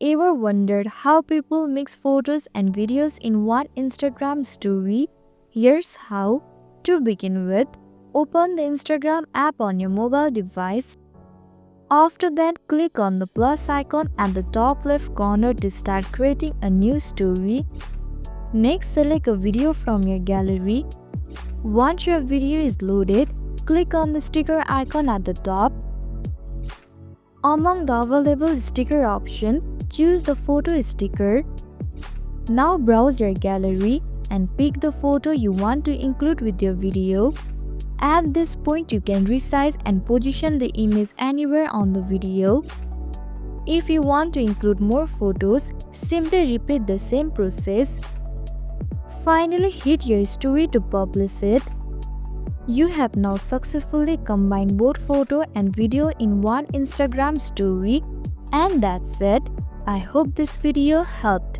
Ever wondered how people mix photos and videos in one Instagram story? Here's how. To begin with, open the Instagram app on your mobile device. After that, click on the plus icon at the top left corner to start creating a new story. Next, select a video from your gallery. Once your video is loaded, click on the sticker icon at the top. Among the available sticker options, choose the photo sticker. Now browse your gallery and pick the photo you want to include with your video. At this point, you can resize and position the image anywhere on the video. If you want to include more photos, simply repeat the same process. Finally, hit your story to publish it. You have now successfully combined both photo and video in one Instagram story. And that's it. I hope this video helped.